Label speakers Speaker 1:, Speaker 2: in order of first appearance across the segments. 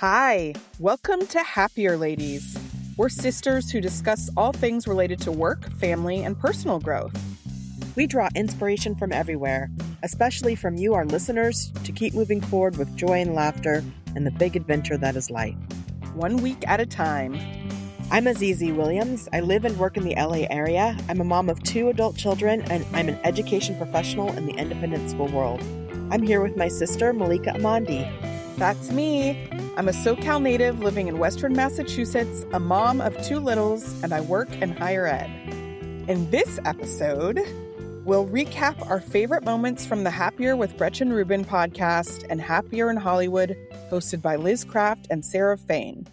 Speaker 1: Hi, welcome to Happier Ladies. We're sisters who discuss all things related to work, family, and personal growth.
Speaker 2: We draw inspiration from everywhere, especially from you, our listeners, to keep moving forward with joy and laughter and the big adventure that is life.
Speaker 1: 1 week at a time.
Speaker 2: I'm Azizi Williams. I live and work in the LA area. I'm a mom of 2 adult children, and I'm an education professional in the independent school world. I'm here with my sister, Malika Amandi.
Speaker 1: That's me. I'm a SoCal native living in Western Massachusetts, a mom of 2 littles, and I work in higher ed. In this episode, we'll recap our favorite moments from the Happier with Gretchen Rubin podcast and Happier in Hollywood, hosted by Liz Craft and Sarah Fain.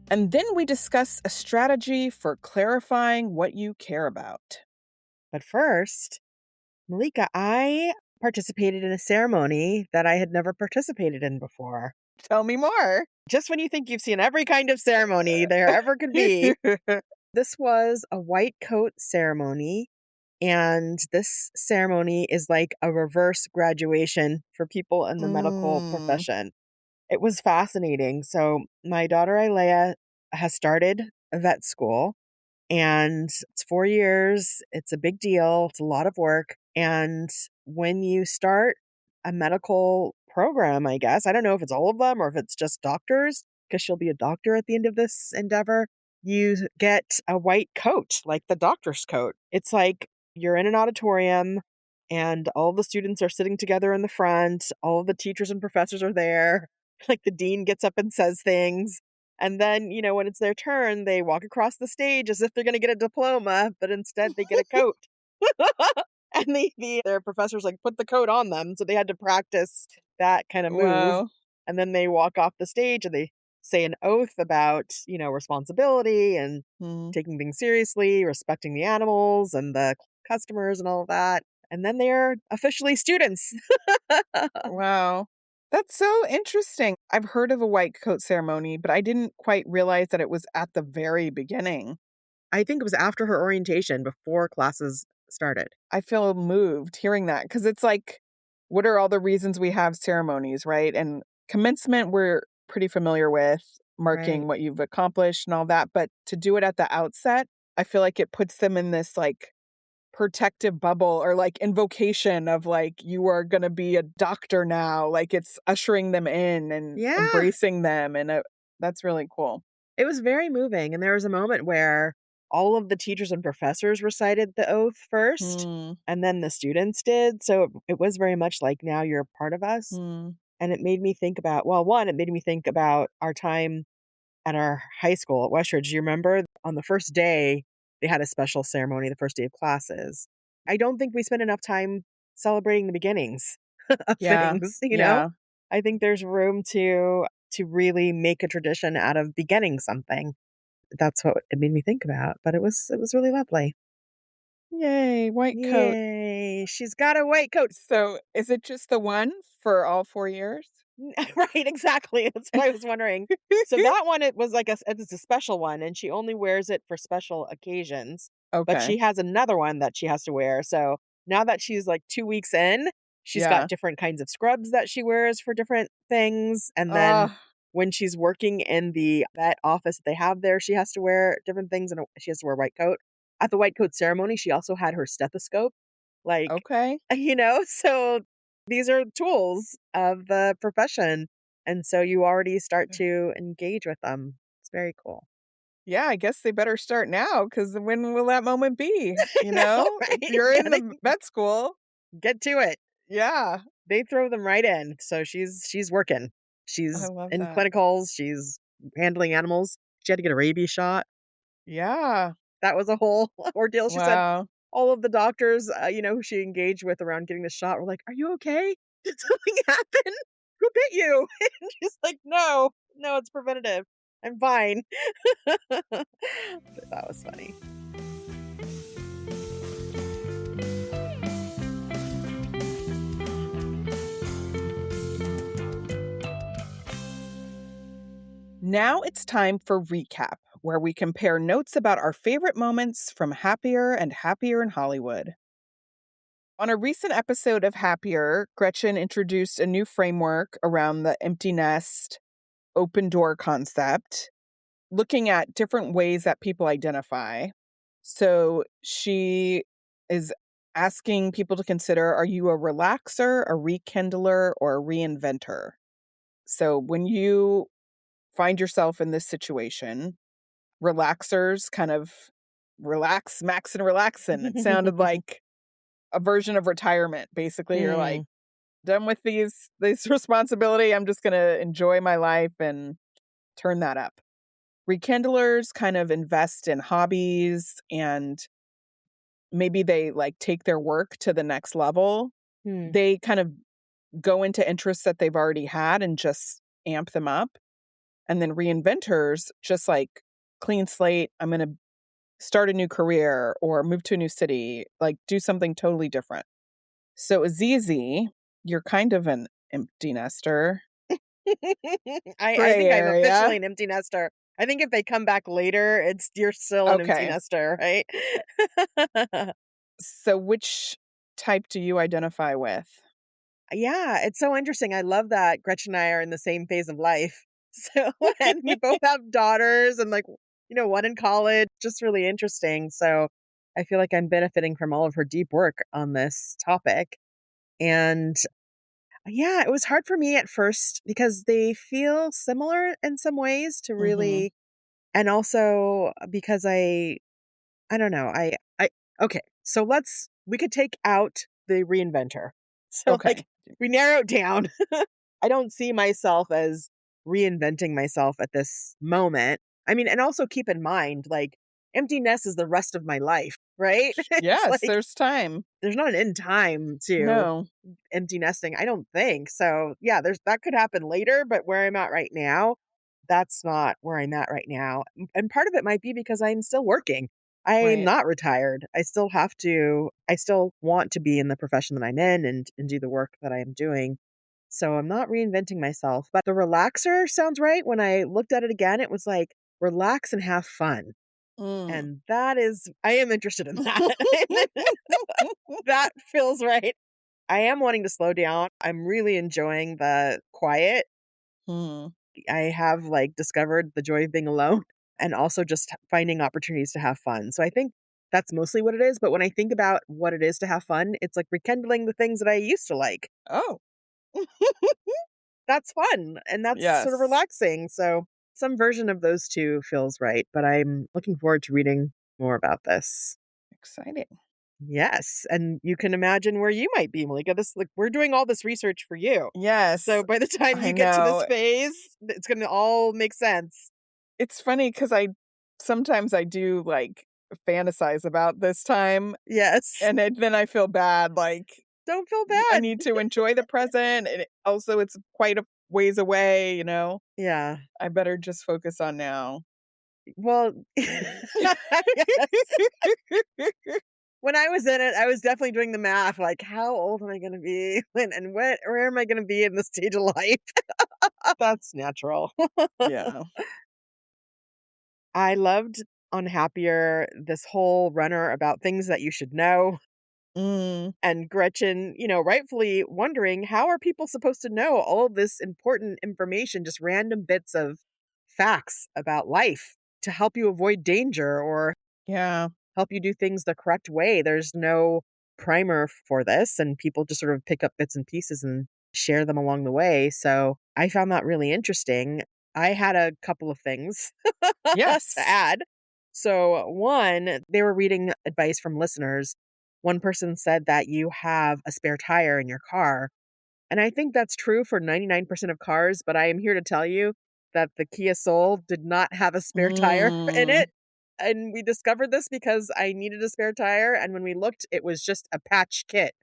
Speaker 1: And then we discuss a strategy for clarifying what you care about.
Speaker 2: But first, Malika, I participated in a ceremony that I had never participated in before.
Speaker 1: Tell me more.
Speaker 2: Just when you think you've seen every kind of ceremony there ever could be. This was a white coat ceremony, and this ceremony is like a reverse graduation for people in the medical profession. It was fascinating. So my daughter Ilea has started vet school, and it's 4 years. It's a big deal. It's a lot of work. And when you start a medical program, I guess, I don't know if it's all of them or if it's just doctors, because she'll be a doctor at the end of this endeavor, you get a white coat, like the doctor's coat. It's like you're in an auditorium and all the students are sitting together in the front. All of the teachers and professors are there. Like the dean gets up and says things. And then, when it's their turn, they walk across the stage as if they're going to get a diploma, but instead they get a coat. And their professors put the coat on them. So they had to practice that kind of move.
Speaker 1: Wow.
Speaker 2: And then they walk off the stage and they say an oath about, responsibility and taking things seriously, respecting the animals and the customers and all of that. And then they're officially students.
Speaker 1: Wow. That's so interesting. I've heard of a white coat ceremony, but I didn't quite realize that it was at the very beginning.
Speaker 2: I think it was after her orientation, before classes started.
Speaker 1: I feel moved hearing that because it's like, what are all the reasons we have ceremonies, right? And commencement, we're pretty familiar with marking what you've accomplished and all that. But to do it at the outset, I feel like it puts them in this protective bubble or invocation of you are going to be a doctor now. It's ushering them in and embracing them. And that's really cool.
Speaker 2: It was very moving. And there was a moment where all of the teachers and professors recited the oath first, and then the students did. So it was very much like, now you're a part of us. And it made me think about, it made me think about our time at our high school at Westridge. You remember on the first day, they had a special ceremony, the first day of classes. I don't think we spent enough time celebrating the beginnings of things, know? I think there's room to really make a tradition out of beginning something. That's what it made me think about, but it was really lovely.
Speaker 1: Yay, white coat.
Speaker 2: Yay, she's got a white coat.
Speaker 1: So is it just the one for all 4 years?
Speaker 2: Right, exactly. That's what I was wondering. So that one, it was it's a special one, and she only wears it for special occasions.
Speaker 1: Okay.
Speaker 2: But she has another one that she has to wear. So now that she's 2 weeks in, she's got different kinds of scrubs that she wears for different things. And then when she's working in the vet office that they have there, she has to wear different things, and she has to wear a white coat. At the white coat ceremony, she also had her stethoscope.
Speaker 1: Okay.
Speaker 2: So these are tools of the profession. And so you already start to engage with them. It's very cool.
Speaker 1: Yeah, I guess they better start now, because when will that moment be?
Speaker 2: Right?
Speaker 1: If you're in the vet school,
Speaker 2: get to it.
Speaker 1: Yeah.
Speaker 2: They throw them right in. So she's working. She's in clinicals. She's handling animals. She had to get a rabies shot.
Speaker 1: Yeah.
Speaker 2: That was a whole ordeal. She
Speaker 1: Wow.
Speaker 2: said all of the doctors, who she engaged with around getting the shot were like, "Are you okay? Did something happen? Who bit you?" And she's like, no, it's preventative. I'm fine. That was funny.
Speaker 1: Now it's time for recap, where we compare notes about our favorite moments from Happier and Happier in Hollywood. On a recent episode of Happier, Gretchen introduced a new framework around the empty nest open door concept, looking at different ways that people identify. So she is asking people to consider, are you a relaxer, a rekindler, or a reinventor? So when you find yourself in this situation, relaxers kind of relax, max and relaxin'. It sounded like a version of retirement. Basically, you're like,
Speaker 2: Mm,
Speaker 1: done with this responsibility. I'm just gonna enjoy my life and turn that up. Rekindlers kind of invest in hobbies and maybe they like take their work to the next level.
Speaker 2: hmm,
Speaker 1: They kind of go into interests that they've already had and just amp them up. And then reinventors just like clean slate. I'm going to start a new career or move to a new city, like do something totally different. So Azizi, you're kind of an empty nester.
Speaker 2: I
Speaker 1: Gray
Speaker 2: think I'm officially
Speaker 1: area.
Speaker 2: an empty nester. I think if they come back later, it's you're still an empty
Speaker 1: Okay.
Speaker 2: nester, right?
Speaker 1: So which type do you identify with?
Speaker 2: Yeah, it's so interesting. I love that Gretchen and I are in the same phase of life. So, and we both have daughters and like, one in college, just really interesting. So, I feel like I'm benefiting from all of her deep work on this topic. And yeah, it was hard for me at first because they feel similar in some ways to
Speaker 1: Mhm.
Speaker 2: really, and also because I don't know. I okay. So we could take out the reinventor. So like
Speaker 1: Okay.
Speaker 2: we narrow it down. I don't see myself as reinventing myself at this moment. I mean, and also keep in mind like emptiness is the rest of my life, right? It's
Speaker 1: Yes,
Speaker 2: like
Speaker 1: there's time.
Speaker 2: there's not an end time to
Speaker 1: No.
Speaker 2: empty nesting, I don't think. So, yeah, there's that could happen later, but where I'm at right now, that's not where I'm at right now. And part of it might be because I'm still working. I'm
Speaker 1: Right.
Speaker 2: not retired. I still want to be in the profession that I'm in and do the work that I am doing. So I'm not reinventing myself. But the relaxer sounds right. When I looked at it again, it was like relax and have fun.
Speaker 1: Mm.
Speaker 2: And I am interested in that. That feels right. I am wanting to slow down. I'm really enjoying the quiet.
Speaker 1: Hmm.
Speaker 2: I have, like, discovered the joy of being alone and also just finding opportunities to have fun. So I think that's mostly what it is, but when I think about what it is to have fun, it's like rekindling the things that I used to like.
Speaker 1: Oh,
Speaker 2: That's fun, and that's sort of
Speaker 1: yes.
Speaker 2: relaxing. So some version of those 2 feels right, but I'm looking forward to reading more about this.
Speaker 1: Exciting.
Speaker 2: Yes, and you can imagine where you might be, Malika. This like we're doing all this research for you.
Speaker 1: Yes,
Speaker 2: So by the time
Speaker 1: I
Speaker 2: you get to this
Speaker 1: know.
Speaker 2: phase, it's gonna all make sense.
Speaker 1: It's funny because sometimes I do, like, fantasize about this time,
Speaker 2: Yes.
Speaker 1: and then I feel bad, like,
Speaker 2: Don't feel
Speaker 1: I
Speaker 2: bad.
Speaker 1: need to enjoy the present, and also it's quite a ways away,
Speaker 2: Yeah.
Speaker 1: I better just focus on now.
Speaker 2: Well, yes. When I was in it, I was definitely doing the math, like, how old am I gonna be? And where am I gonna be in this stage of life? That's natural.
Speaker 1: Yeah.
Speaker 2: I loved on Happier this whole runner about things that you should know.
Speaker 1: Mm,
Speaker 2: And Gretchen, rightfully wondering how are people supposed to know all of this important information, just random bits of facts about life to help you avoid danger or
Speaker 1: yeah.
Speaker 2: help you do things the correct way. There's no primer for this, and people just sort of pick up bits and pieces and share them along the way. So I found that really interesting. I had a couple of things to
Speaker 1: Yes.
Speaker 2: add. So, one, they were reading advice from listeners. One person said that you have a spare tire in your car. And I think that's true for 99% of cars, but I am here to tell you that the Kia Soul did not have a spare tire in
Speaker 1: Mm,
Speaker 2: it. And we discovered this because I needed a spare tire. And when we looked, it was just a patch kit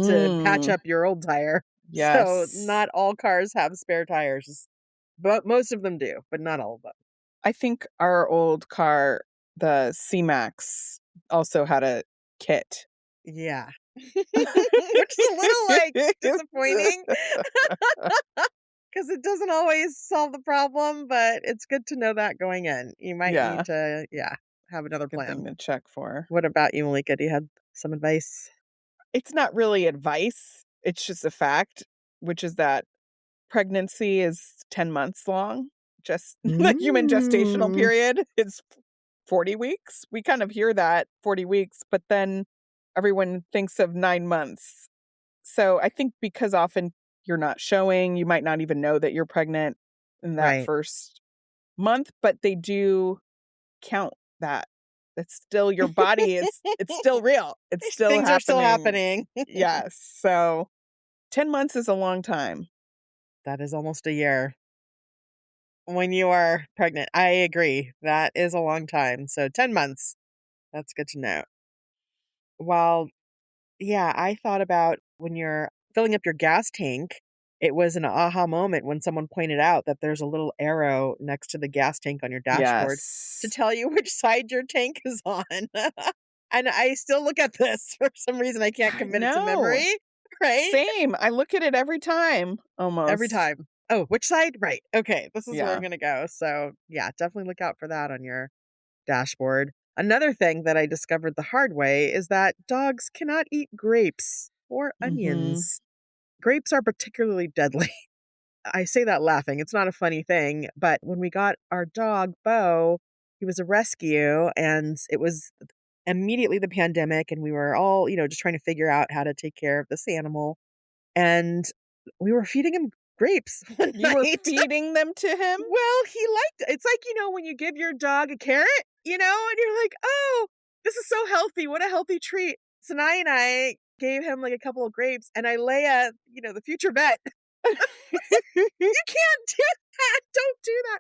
Speaker 2: to patch
Speaker 1: mm,
Speaker 2: up your old tire. So,
Speaker 1: yes.
Speaker 2: not all cars have spare tires, but most of them do, but not all of them.
Speaker 1: I think our old car, the C-Max, also had a kit.
Speaker 2: Yeah. Which is a little, like, disappointing because it doesn't always solve the problem, but it's good to know that going in. You might need
Speaker 1: Yeah,
Speaker 2: to, yeah, have another
Speaker 1: good
Speaker 2: plan.
Speaker 1: thing to check for.
Speaker 2: What about you, Malika? Do you have some advice?
Speaker 1: It's not really advice, it's just a fact, which is that pregnancy is 10 months long. the human gestational
Speaker 2: Mm,
Speaker 1: period is 40 weeks. We kind of hear that 40 weeks, but then everyone thinks of 9 months. So I think because often you're not showing, you might not even know that you're pregnant in that
Speaker 2: right.
Speaker 1: first month, but they do count that. It's still your body is it's still real. It's
Speaker 2: These
Speaker 1: still
Speaker 2: things are still
Speaker 1: happening.
Speaker 2: happening.
Speaker 1: Yes. So 10 months is a long time.
Speaker 2: That is almost a year when you are pregnant. I agree. That is a long time. So 10 months. That's good to know. Well, yeah, I thought about when you're filling up your gas tank, it was an aha moment when someone pointed out that there's a little arrow next to the gas tank on your dashboard to
Speaker 1: Yes.
Speaker 2: tell you which side your tank is on. And I still look at this for some reason. I can't
Speaker 1: I
Speaker 2: commit it to
Speaker 1: know.
Speaker 2: memory, right?
Speaker 1: Same. I look at it every time
Speaker 2: Every
Speaker 1: almost.
Speaker 2: time. Oh, which side? Right. Okay. This is where I'm
Speaker 1: Yeah.
Speaker 2: going to go. So, yeah, definitely look out for that on your dashboard. Another thing that I discovered the hard way is that dogs cannot eat grapes or
Speaker 1: Mhm.
Speaker 2: onions. Grapes are particularly deadly. I say that laughing. It's not a funny thing, but when we got our dog, Bo, he was a rescue and it was immediately the pandemic and we were all, just trying to figure out how to take care of this animal. And we were feeding him grapes one
Speaker 1: You were
Speaker 2: night.
Speaker 1: feeding them to him?
Speaker 2: Well, he liked it. It's like, when you give your dog a carrot, and you're like, "Oh, this is so healthy. What a healthy treat." Sanai and I gave him like a couple of grapes, and Ilea, the future vet, was like, "You can't do that. Don't do that."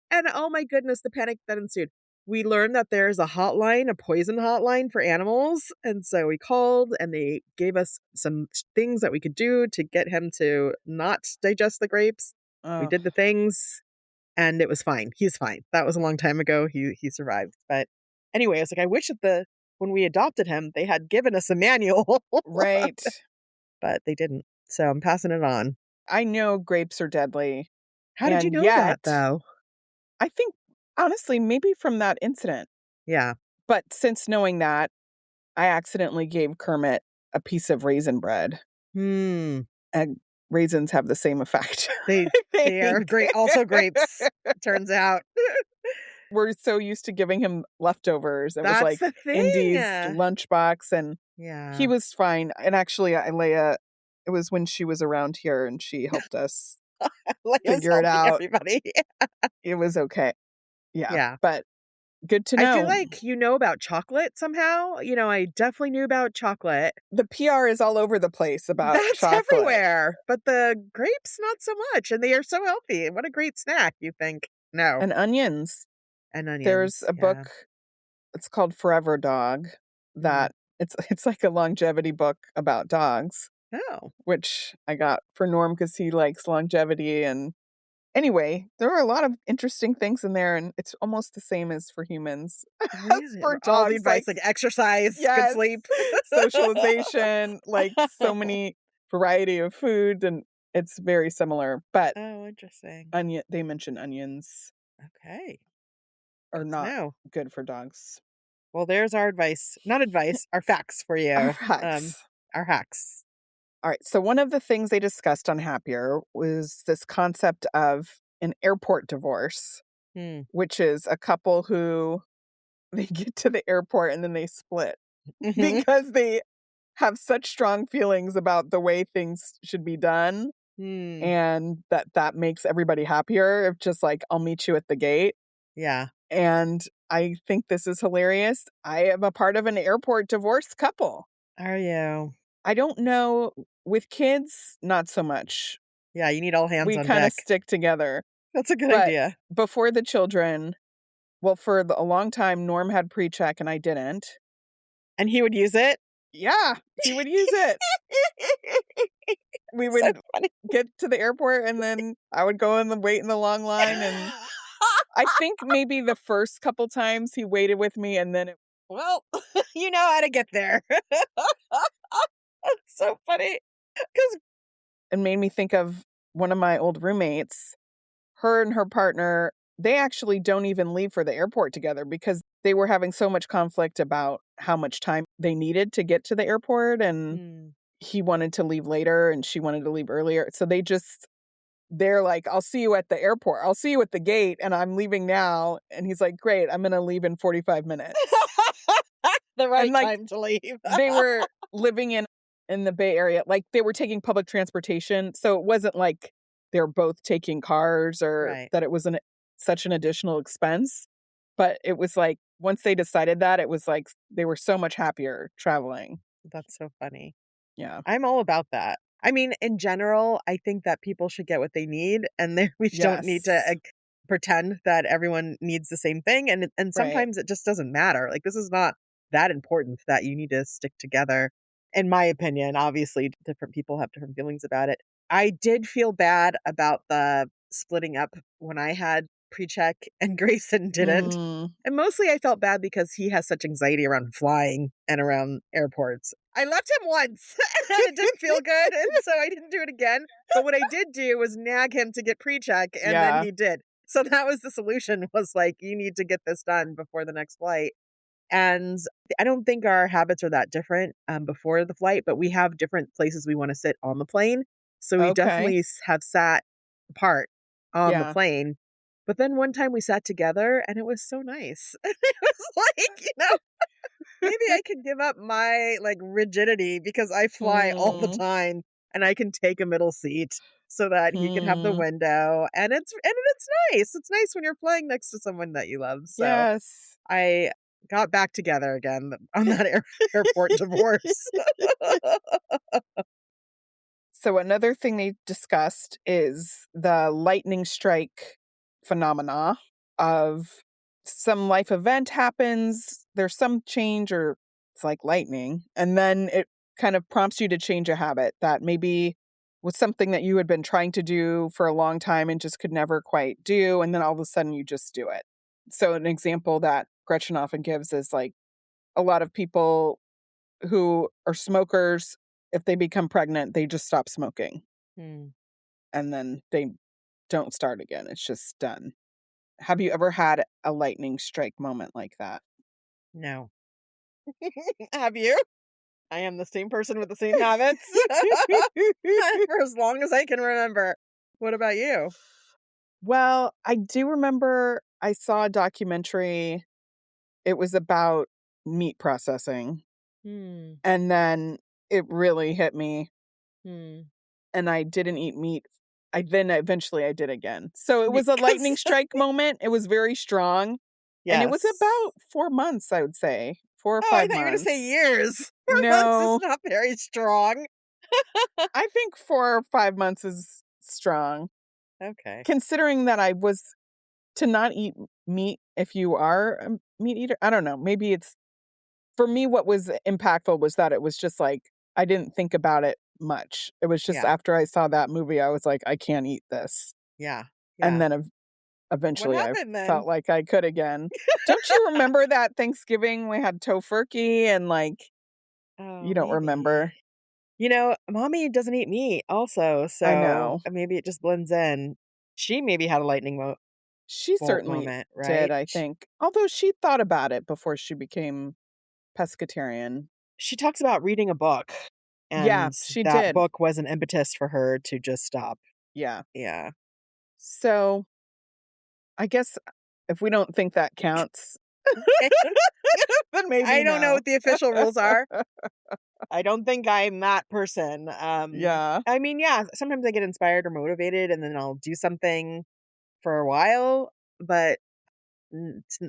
Speaker 2: And oh my goodness, the panic that ensued. We learned that there's a hotline, a poison hotline for animals. And so we called and they gave us some things that we could do to get him to not digest the grapes. We
Speaker 1: Oh,
Speaker 2: did the things and it was fine. He's fine. That was a long time ago. He survived. But anyway, I was like, I wish that when we adopted him, they had given us a manual,
Speaker 1: right.
Speaker 2: but they didn't. So I'm passing it on.
Speaker 1: I know grapes are deadly,
Speaker 2: How did you
Speaker 1: and
Speaker 2: know that
Speaker 1: yet,
Speaker 2: though?
Speaker 1: I think, honestly, maybe from that incident,
Speaker 2: Yeah.
Speaker 1: but since knowing that, I accidentally gave Kermit a piece of raisin bread,
Speaker 2: Hmm.
Speaker 1: and raisins have the same effect,
Speaker 2: They
Speaker 1: I
Speaker 2: they are
Speaker 1: think.
Speaker 2: great also grapes, it turns out.
Speaker 1: We're so used to giving him leftovers. It was
Speaker 2: That's
Speaker 1: like
Speaker 2: the thing.
Speaker 1: Indy's lunchbox, and he
Speaker 2: Yeah.
Speaker 1: was fine, and actually, Leia it was when she was around here, and she helped us
Speaker 2: Leia's
Speaker 1: figure it
Speaker 2: helping
Speaker 1: out.
Speaker 2: everybody.
Speaker 1: It was okay. Yeah,
Speaker 2: Yeah.
Speaker 1: but good to
Speaker 2: I feel
Speaker 1: know.
Speaker 2: like you know about chocolate somehow. I definitely knew about chocolate.
Speaker 1: The PR is all over the place about
Speaker 2: That's
Speaker 1: chocolate
Speaker 2: everywhere, but the grapes, not so much, and they are so healthy. What a great snack, you think. No.
Speaker 1: and onions.
Speaker 2: And
Speaker 1: There's
Speaker 2: onions,
Speaker 1: a
Speaker 2: yeah.
Speaker 1: book, it's called Forever Dog,
Speaker 2: Mm.
Speaker 1: that it's like a longevity book about dogs,
Speaker 2: Oh,
Speaker 1: which I got for Norm because he likes longevity. And anyway, there are a lot of interesting things in there, and it's almost the same as for humans, as
Speaker 2: amazing.
Speaker 1: for
Speaker 2: All the
Speaker 1: dogs,
Speaker 2: advice,
Speaker 1: like
Speaker 2: like exercise, good
Speaker 1: yes,
Speaker 2: sleep.
Speaker 1: socialization, like so many variety of food, and it's very similar. But
Speaker 2: Oh, interesting.
Speaker 1: they mention onions
Speaker 2: Okay,
Speaker 1: are
Speaker 2: good to
Speaker 1: not
Speaker 2: know.
Speaker 1: good for dogs.
Speaker 2: Well, there's our advice. Not advice, our facts for
Speaker 1: Our
Speaker 2: you.
Speaker 1: hacks.
Speaker 2: Our hacks.
Speaker 1: All right. So one of the things they discussed on Happier was this concept of an airport divorce,
Speaker 2: Hmm.
Speaker 1: which is a couple who they get to the airport and then they split
Speaker 2: Mhm.
Speaker 1: because they have such strong feelings about the way things should be done,
Speaker 2: Hmm.
Speaker 1: and that makes everybody happier if just like I'll meet you at the gate.
Speaker 2: Yeah.
Speaker 1: And I think this is hilarious. I am a part of an airport divorce couple.
Speaker 2: Are you?
Speaker 1: I don't know, with kids, not so much.
Speaker 2: Yeah, you need all hands
Speaker 1: We
Speaker 2: on
Speaker 1: kinda
Speaker 2: deck.
Speaker 1: stick together,
Speaker 2: That's a good
Speaker 1: but
Speaker 2: idea.
Speaker 1: before the children, well, for a long time, Norm had pre-check and I didn't.
Speaker 2: And he would use it?
Speaker 1: Yeah, he would use it. We
Speaker 2: So
Speaker 1: would
Speaker 2: funny.
Speaker 1: get to the airport and then I would go in the wait in the long line, and I think maybe the first couple times he waited with me, and then
Speaker 2: Well, you know how to get there. That's so funny. 'Cause
Speaker 1: it made me think of one of my old roommates. Her and her partner, they actually don't even leave for the airport together because they were having so much conflict about how much time they needed to get to the airport, and
Speaker 2: Mm,
Speaker 1: he wanted to leave later and she wanted to leave earlier. So they just they're like, "I'll see you at the airport. I'll see you at the gate, and I'm leaving now." And he's like, "Great, I'm gonna leave in 45 minutes."
Speaker 2: The
Speaker 1: And,
Speaker 2: right
Speaker 1: like,
Speaker 2: time to leave.
Speaker 1: they were living in the Bay Area, like, they were taking public transportation, so it wasn't like they were both taking cars or
Speaker 2: Right.
Speaker 1: that it was such an additional expense, but it was like, once they decided that, it was like they were so much happier traveling.
Speaker 2: That's so funny.
Speaker 1: Yeah.
Speaker 2: I'm all about that. I mean, in general, I think that people should get what they need, and there we don't need to
Speaker 1: Yes.
Speaker 2: pretend that everyone needs the same thing. And
Speaker 1: Right.
Speaker 2: sometimes it just doesn't matter. Like this is not that important that you need to stick together. In my opinion, obviously, different people have different feelings about it. I did feel bad about the splitting up when I had pre-check and Grayson didn't.
Speaker 1: Mm,
Speaker 2: And mostly I felt bad because he has such anxiety around flying and around airports. I left him once and it didn't feel good. And so I didn't do it again. But what I did do was nag him to get pre-check and then
Speaker 1: yeah.
Speaker 2: he did. So that was the solution was like, you need to get this done before the next flight. And I don't think our habits are that different before the flight, but we have different places we want to sit on the plane. So we
Speaker 1: Okay.
Speaker 2: definitely have sat apart on the
Speaker 1: Yeah.
Speaker 2: plane. But then one time we sat together and it was so nice. It was like, maybe I could give up my like rigidity because I fly all the
Speaker 1: Mm,
Speaker 2: time and I can take a middle seat so that he can have the
Speaker 1: mm.
Speaker 2: window and it's nice. It's nice when you're flying next to someone that you love. So
Speaker 1: Yes.
Speaker 2: I got back together again on that airport divorce.
Speaker 1: So another thing they discussed is the lightning strike phenomena of some life event happens, there's some change or it's like lightning, and then it kind of prompts you to change a habit that maybe was something that you had been trying to do for a long time and just could never quite do, and then all of a sudden you just do it. So an example that Gretchen often gives is like a lot of people who are smokers, if they become pregnant, they just stop smoking
Speaker 2: Hmm,
Speaker 1: and then they don't start again. It's just done. Have you ever had a lightning strike moment like that?
Speaker 2: no. Have you? I am the same person with the same habits for as long as I can remember. What about you?
Speaker 1: Well, I do remember I saw a documentary. It was about meat processing,
Speaker 2: Hmm.
Speaker 1: and then it really hit me,
Speaker 2: Hmm.
Speaker 1: and I didn't eat meat. I then eventually I did again. So it was a lightning
Speaker 2: Because
Speaker 1: strike moment. It was very strong. And it was
Speaker 2: yes.
Speaker 1: about 4 months, I would say, 4 or
Speaker 2: Oh, I
Speaker 1: 5
Speaker 2: thought you were gonna say
Speaker 1: months.
Speaker 2: years. 4 months is
Speaker 1: No,
Speaker 2: not very strong.
Speaker 1: I think 4 or 5 months is strong,
Speaker 2: Okay.
Speaker 1: considering that I was to not eat meat if you are a meat eater. I don't know, maybe it's for me, what was impactful was that it was just like, I didn't think about it much. It was just
Speaker 2: Yeah.
Speaker 1: after I saw that movie, I was like, "I can't eat this."
Speaker 2: Yeah.
Speaker 1: And
Speaker 2: Yeah.
Speaker 1: then
Speaker 2: What
Speaker 1: eventually I
Speaker 2: happened then?
Speaker 1: felt like I could again. Don't you remember that Thanksgiving we had tofurkey and, like, you
Speaker 2: Oh,
Speaker 1: don't remember?
Speaker 2: maybe. Mommy doesn't eat meat also,
Speaker 1: I
Speaker 2: so
Speaker 1: know.
Speaker 2: maybe it just blends in. She maybe had a lightning
Speaker 1: She
Speaker 2: bolt
Speaker 1: certainly
Speaker 2: moment,
Speaker 1: did,
Speaker 2: right?
Speaker 1: I think. Although she thought about it before she became pescatarian.
Speaker 2: She talks about reading a book,
Speaker 1: Yeah,
Speaker 2: and
Speaker 1: she
Speaker 2: that
Speaker 1: did.
Speaker 2: book was an impetus for her to just stop.
Speaker 1: Yeah.
Speaker 2: Yeah.
Speaker 1: So, I guess if we don't think that counts, then maybe
Speaker 2: I don't know
Speaker 1: no.
Speaker 2: what the official rules are. I don't think I'm that person.
Speaker 1: Yeah.
Speaker 2: I mean, yeah, sometimes I get inspired or motivated and then I'll do something for a while, but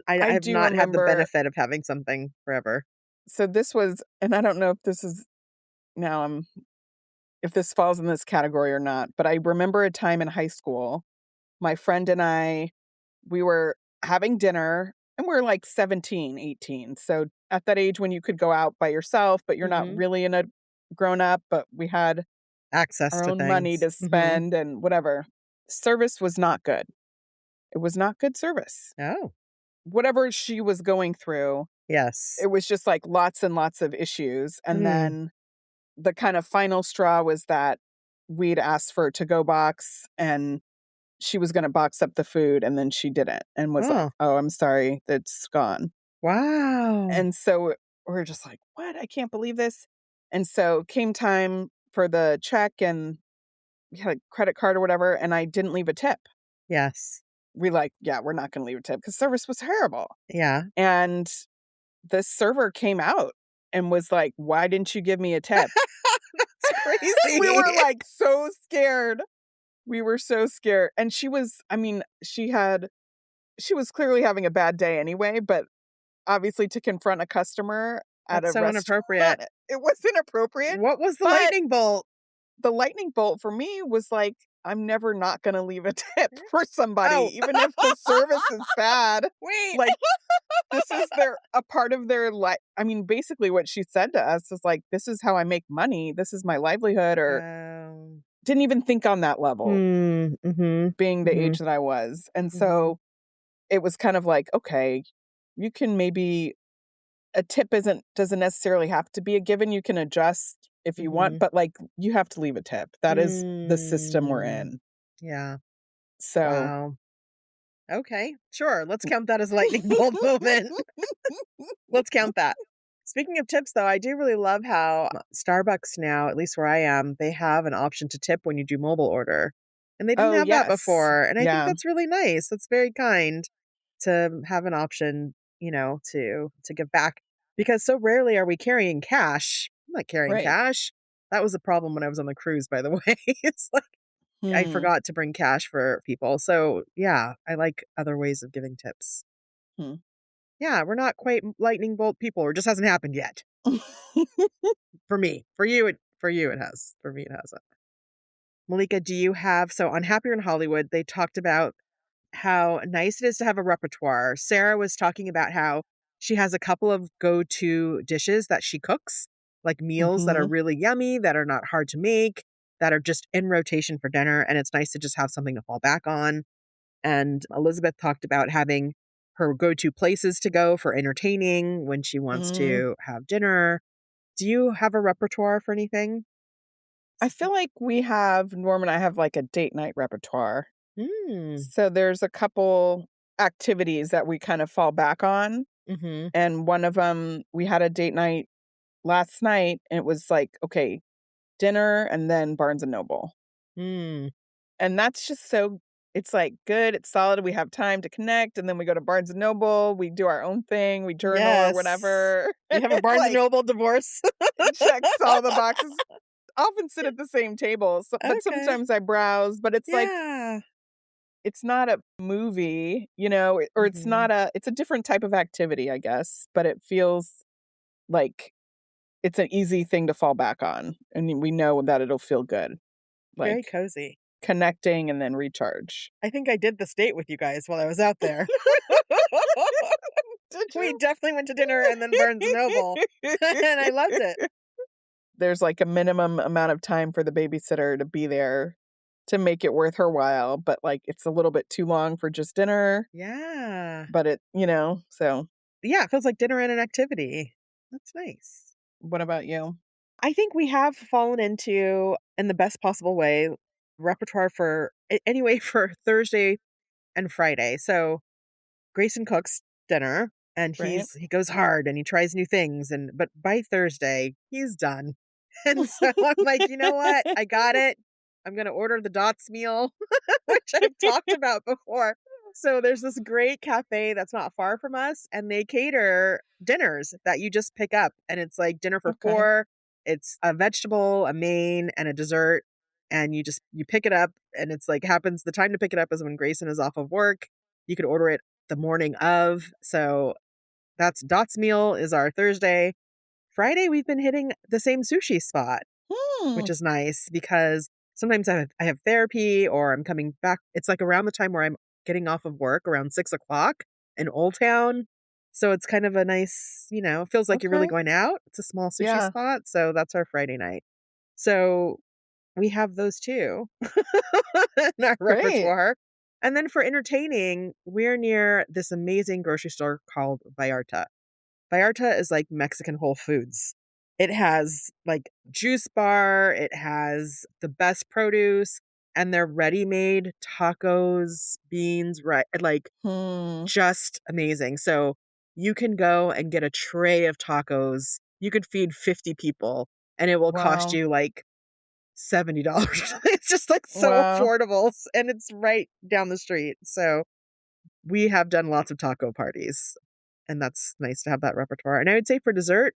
Speaker 1: I
Speaker 2: I've
Speaker 1: do
Speaker 2: not had the
Speaker 1: remember
Speaker 2: benefit of having something forever.
Speaker 1: so this was and I don't know if this is now I'm if this falls in this category or not, but I remember a time in high school, my friend and I, we were having dinner and we're like 17, 18. So at that age when you could go out by yourself, but you're not
Speaker 2: Mhm.
Speaker 1: really in a grown up, but we had
Speaker 2: Access
Speaker 1: our
Speaker 2: to
Speaker 1: own money
Speaker 2: things.
Speaker 1: to
Speaker 2: Mhm.
Speaker 1: spend and whatever. Service was not good. It was not good service.
Speaker 2: Oh,
Speaker 1: Whatever she was going through,
Speaker 2: yes.
Speaker 1: it was just like lots and lots of issues. And
Speaker 2: Mm.
Speaker 1: then the kind of final straw was that we'd asked for a to-go box and she was gonna box up the food and then she didn't and was like,
Speaker 2: Oh,
Speaker 1: "Oh, I'm sorry, it's gone."
Speaker 2: wow.
Speaker 1: And so we're just like, "What? I can't believe this." And so came time for the check and had a credit card or whatever, and I didn't leave a tip.
Speaker 2: Yes.
Speaker 1: Yeah, we're not going to leave a tip because service was terrible.
Speaker 2: Yeah.
Speaker 1: And this server came out and was like, "Why didn't you give me a tip?"
Speaker 2: That's
Speaker 1: We
Speaker 2: crazy.
Speaker 1: were like so scared. We were so scared. And I mean, she was clearly having a bad day anyway, but obviously to confront a customer at
Speaker 2: That's
Speaker 1: a
Speaker 2: so
Speaker 1: restaurant,
Speaker 2: inappropriate.
Speaker 1: it was inappropriate.
Speaker 2: What was the
Speaker 1: But
Speaker 2: lightning bolt?
Speaker 1: the lightning bolt for me was like, I'm never not going to leave a tip for somebody,
Speaker 2: Oh,
Speaker 1: even if the service is bad.
Speaker 2: wait.
Speaker 1: Like, this is a part of their life. I mean, basically what she said to us is like, this is how I make money. This is my livelihood, or
Speaker 2: Um,
Speaker 1: didn't even think on that level,
Speaker 2: mhm.
Speaker 1: being the
Speaker 2: Mhm.
Speaker 1: age that I was. And
Speaker 2: Mhm.
Speaker 1: so it was kind of like, okay, you can maybe a tip doesn't necessarily have to be a given. You can adjust if you want,
Speaker 2: Mhm.
Speaker 1: but like you have to leave a tip. That is the system we're
Speaker 2: Mm.
Speaker 1: in.
Speaker 2: Yeah.
Speaker 1: So
Speaker 2: Wow. Okay. Sure. Let's count that as lightning bolt moment. Let's count that. Speaking of tips, though, I do really love how Starbucks now, at least where I am, they have an option to tip when you do mobile order. And they didn't
Speaker 1: oh
Speaker 2: have that
Speaker 1: yes.
Speaker 2: before. And I think
Speaker 1: Yeah,
Speaker 2: that's really nice. That's very kind to have an option, to give back. Because so rarely are we carrying cash. I'm not carrying
Speaker 1: right.
Speaker 2: cash. That was a problem when I was on the cruise, by the way. It's like I
Speaker 1: Hmm.
Speaker 2: forgot to bring cash for people. So yeah, I like other ways of giving tips.
Speaker 1: Hmm.
Speaker 2: Yeah, we're not quite lightning bolt people, or it just hasn't happened yet. For me. For you it has. For me it hasn't. Malika, do you have so on Happier in Hollywood, they talked about how nice it is to have a repertoire. Sarah was talking about how she has a couple of go-to dishes that she cooks, like meals that are
Speaker 1: Hmm.
Speaker 2: really yummy, that are not hard to make, that are just in rotation for dinner, and it's nice to just have something to fall back on. And Elizabeth talked about having her go-to places to go for entertaining when she wants
Speaker 1: Hmm.
Speaker 2: to have dinner. Do you have a repertoire for anything?
Speaker 1: I feel like Norm and I have like a date night repertoire.
Speaker 2: Mm.
Speaker 1: So there's a couple activities that we kind of fall back on.
Speaker 2: Mhm.
Speaker 1: And one of them, we had a date night last night, and it was like, okay, dinner and then Barnes and Noble.
Speaker 2: Mm.
Speaker 1: And that's just so it's like good, it's solid, we have time to connect, and then we go to Barnes and Noble, we do our own thing, we journal or
Speaker 2: Yes.
Speaker 1: whatever.
Speaker 2: You have a
Speaker 1: It's
Speaker 2: Barnes& and
Speaker 1: like
Speaker 2: Noble divorce?
Speaker 1: it checks all the boxes. Often sit at the same table, but
Speaker 2: Okay.
Speaker 1: sometimes I browse, but it's like
Speaker 2: Yeah.
Speaker 1: it's not a movie, or
Speaker 2: Mhm.
Speaker 1: it's a different type of activity, I guess, but it feels like it's an easy thing to fall back on, and we know that it'll feel good,
Speaker 2: Very
Speaker 1: like
Speaker 2: cozy.
Speaker 1: connecting and then recharge.
Speaker 2: I think I did this date with you guys while I was out there.
Speaker 1: Did
Speaker 2: We
Speaker 1: you?
Speaker 2: definitely went to dinner and then Barnes& and Noble, and I loved it.
Speaker 1: There's, like, a minimum amount of time for the babysitter to be there to make it worth her while, but, like, it's a little bit too long for just dinner,
Speaker 2: Yeah.
Speaker 1: but so
Speaker 2: Yeah, it feels like dinner and an activity. That's nice.
Speaker 1: what about you?
Speaker 2: I think we have fallen into, in the best possible way, repertoire for anyway for Thursday and Friday. So Grayson cooks dinner and
Speaker 1: Right?
Speaker 2: he goes hard and he tries new things, but by Thursday he's done. And so I'm like, you know what? I got it. I'm gonna order the Dots meal, which I've talked about before. So there's this great cafe that's not far from us, and they cater dinners that you just pick up. And it's like dinner for
Speaker 1: Okay.
Speaker 2: four. It's a vegetable, a main, and a dessert. And you pick it up, and it's like happens the time to pick it up is when Grayson is off of work. You could order it the morning of. So that's Dot's meal is our Thursday. Friday, we've been hitting the same sushi spot,
Speaker 1: Hmm,
Speaker 2: which is nice because sometimes I have therapy or I'm coming back. It's like around the time where I'm getting off of work around 6 o'clock in Old Town. So it's kind of a nice, it feels like you're really
Speaker 1: okay.
Speaker 2: going out. It's a small sushi
Speaker 1: Yeah,
Speaker 2: spot. So that's our Friday night. So we have those too in our
Speaker 1: great.
Speaker 2: repertoire. And then for entertaining, we're near this amazing grocery store called Vallarta. Vallarta is like Mexican Whole Foods. It has like juice bar, it has the best produce, and their ready-made tacos, beans, right? Like
Speaker 1: Hmm,
Speaker 2: just amazing. So you can go and get a tray of tacos. You could feed 50 people and it will cost
Speaker 1: wow.
Speaker 2: you like $70. It's just like so
Speaker 1: Wow.
Speaker 2: affordable and it's right down the street. So we have done lots of taco parties and that's nice to have that repertoire. And I would say for dessert,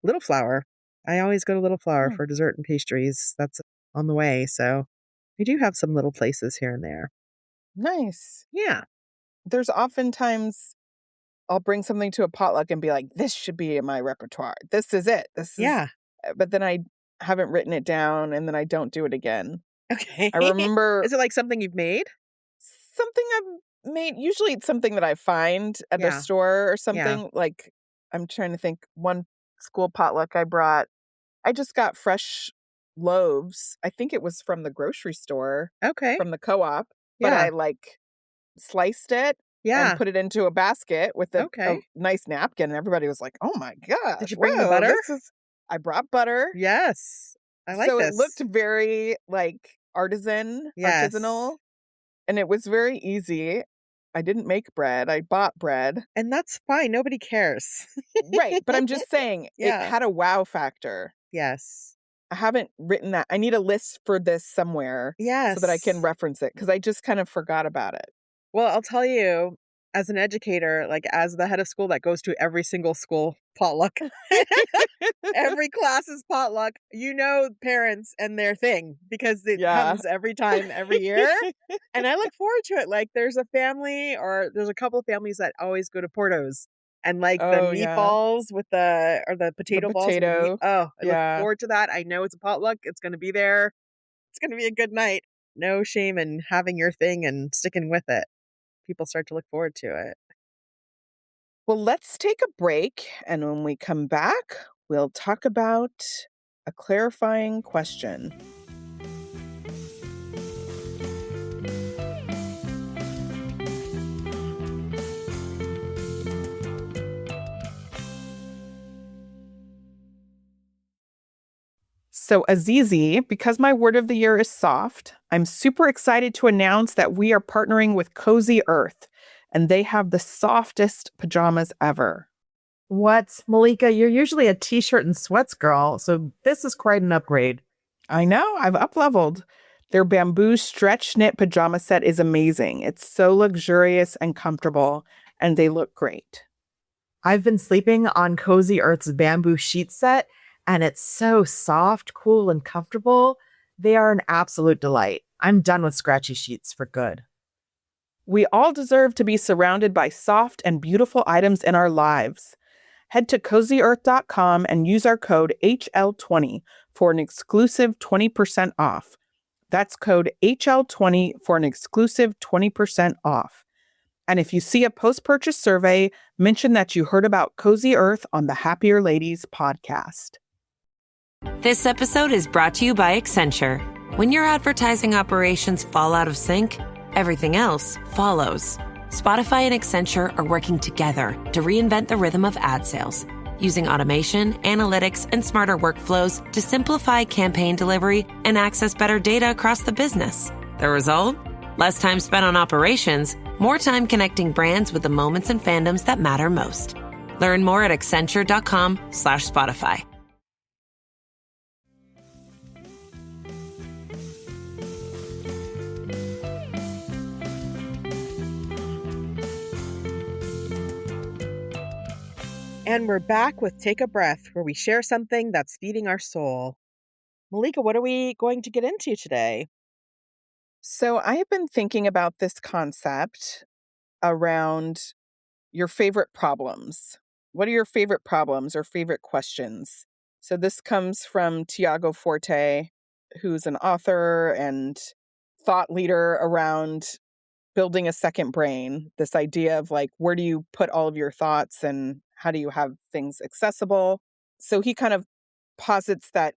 Speaker 2: Little Flower. I always go to Little Flower
Speaker 1: Hmm,
Speaker 2: for dessert and pastries. That's on the way. So we do have some little places here and there.
Speaker 1: nice.
Speaker 2: Yeah.
Speaker 1: There's oftentimes I'll bring something to a potluck and be like, "This should be in my repertoire. This is it. This is,"
Speaker 2: Yeah.
Speaker 1: but then I haven't written it down and then I don't do it again.
Speaker 2: Okay.
Speaker 1: I remember
Speaker 2: Is it like something you've made?
Speaker 1: something I've made, usually it's something that I find at the
Speaker 2: Yeah.
Speaker 1: store or
Speaker 2: Yeah.
Speaker 1: something, like, I'm trying to think, one school potluck I just got fresh loaves. I think it was from the grocery store,
Speaker 2: Okay.
Speaker 1: from the co-op, but
Speaker 2: Yeah.
Speaker 1: I, like, sliced it and
Speaker 2: Yeah.
Speaker 1: put it into a basket with a
Speaker 2: Okay.
Speaker 1: nice napkin, and everybody was like, "Oh my
Speaker 2: Did
Speaker 1: gosh,
Speaker 2: you bring the
Speaker 1: whoa,
Speaker 2: butter?
Speaker 1: this is." I brought butter,
Speaker 2: Yes. I like
Speaker 1: so it looked
Speaker 2: this.
Speaker 1: very, like,
Speaker 2: Yes.
Speaker 1: artisanal, and it was very easy. I didn't make bread, I bought bread.
Speaker 2: And that's fine. Nobody cares.
Speaker 1: Right, but I'm just saying, it
Speaker 2: Yeah.
Speaker 1: had a wow factor.
Speaker 2: Yes.
Speaker 1: I haven't written that. I need a list for this somewhere so that I can
Speaker 2: Yes.
Speaker 1: reference it because I just kind of forgot about it.
Speaker 2: Well, I'll tell you, as an educator, like as the head of school that goes to every single school potluck, every class's potluck, parents and their thing because it
Speaker 1: Yeah.
Speaker 2: comes every time, every year. And I look forward to it. Like there's a family or there's a couple of families that always go to Porto's and like the
Speaker 1: Oh, yeah.
Speaker 2: meatballs or the
Speaker 1: The
Speaker 2: potato balls with the meat.
Speaker 1: potato.
Speaker 2: Oh, I look
Speaker 1: Yeah.
Speaker 2: forward to that. I know it's a potluck. It's going to be there. It's going to be a good night. No shame in having your thing and sticking with it. People start to look forward to it.
Speaker 1: Well, let's take a break. And when we come back, we'll talk about a clarifying question. So, Azizi, because my word of the year is soft, I'm super excited to announce that we are partnering with Cozy Earth, and they have the softest pajamas ever.
Speaker 3: What? Malika, you're usually a t-shirt and sweats girl, so this is quite an upgrade.
Speaker 1: I know, I've up-leveled. Their bamboo stretch knit pajama set is amazing. It's so luxurious and comfortable, and they look great.
Speaker 3: I've been sleeping on Cozy Earth's bamboo sheet set, and it's so soft, cool, and comfortable. They are an absolute delight. I'm done with scratchy sheets for good.
Speaker 1: We all deserve to be surrounded by soft and beautiful items in our lives. Head to cozyearth.com and use our code HL20 for an exclusive 20% off. That's code HL20 for an exclusive 20% off. And if you see a post-purchase survey, mention that you heard about Cozy Earth on the Happier Ladies podcast.
Speaker 4: This episode is brought to you by Accenture. When your advertising operations fall out of sync, everything else follows. Spotify and Accenture are working together to reinvent the rhythm of ad sales, using automation, analytics, and smarter workflows to simplify campaign delivery and access better data across the business. The result? Less time spent on operations, more time connecting brands with the moments and fandoms that matter most. Learn more at accenture.com/Spotify.
Speaker 2: And we're back with Take a Breath, where we share something that's feeding our soul. Malika, what are we going to get into today?
Speaker 1: So I have been thinking about this concept around your favorite problems. What are your favorite problems or favorite questions? So this comes from Tiago Forte, who's an author and thought leader around building a second brain. This idea of like, where do you put all of your thoughts and how do you have things accessible? So he kind of posits that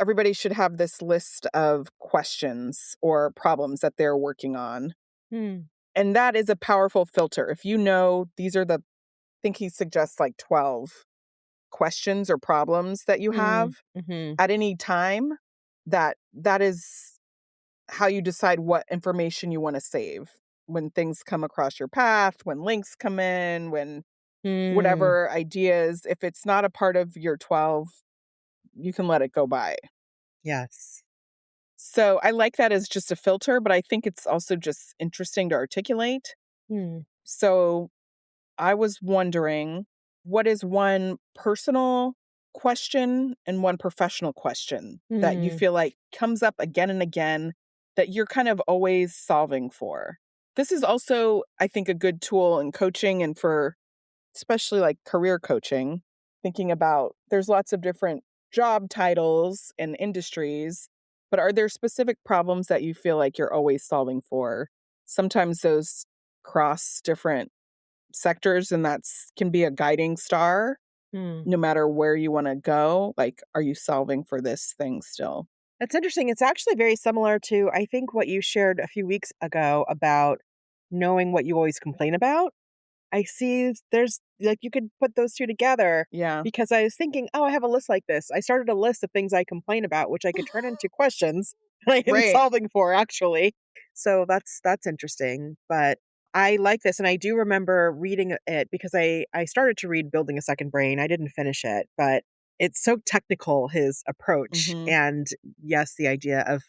Speaker 1: everybody should have this list of questions or problems that they're working on.
Speaker 2: Hmm.
Speaker 1: And that is a powerful filter. If you know these are I think he suggests like 12 questions or problems that you have
Speaker 2: Mm-hmm.
Speaker 1: at any time, that is how you decide what information you want to save when things come across your path, when links come in, when
Speaker 2: Hmm.
Speaker 1: whatever ideas, if it's not a part of your 12, you can let it go by.
Speaker 2: Yes.
Speaker 1: So I like that as just a filter, but I think it's also just interesting to articulate.
Speaker 2: Hmm.
Speaker 1: So I was wondering, what is one personal question and one professional question that you
Speaker 2: Hmm.
Speaker 1: feel like comes up again and again that you're kind of always solving for? This is also, I think, a good tool in coaching and for especially like career coaching, thinking about there's lots of different job titles and industries, but are there specific problems that you feel like you're always solving for? Sometimes those cross different sectors, and that's can be a guiding star
Speaker 2: Hmm.
Speaker 1: no matter where you want to go. Like, are you solving for this thing still?
Speaker 2: That's interesting. It's actually very similar to, I think, what you shared a few weeks ago about knowing what you always complain about. I see there's like you could put those two together
Speaker 1: Yeah.
Speaker 2: because I was thinking, oh, I have a list like this. I started a list of things I complain about, which I could turn into questions that I am
Speaker 1: Right.
Speaker 2: solving for actually. So that's interesting. But I like this, and I do remember reading it because I started to read Building a Second Brain. I didn't finish it, but it's so technical, his approach.
Speaker 1: Hmm.
Speaker 2: And yes, the idea of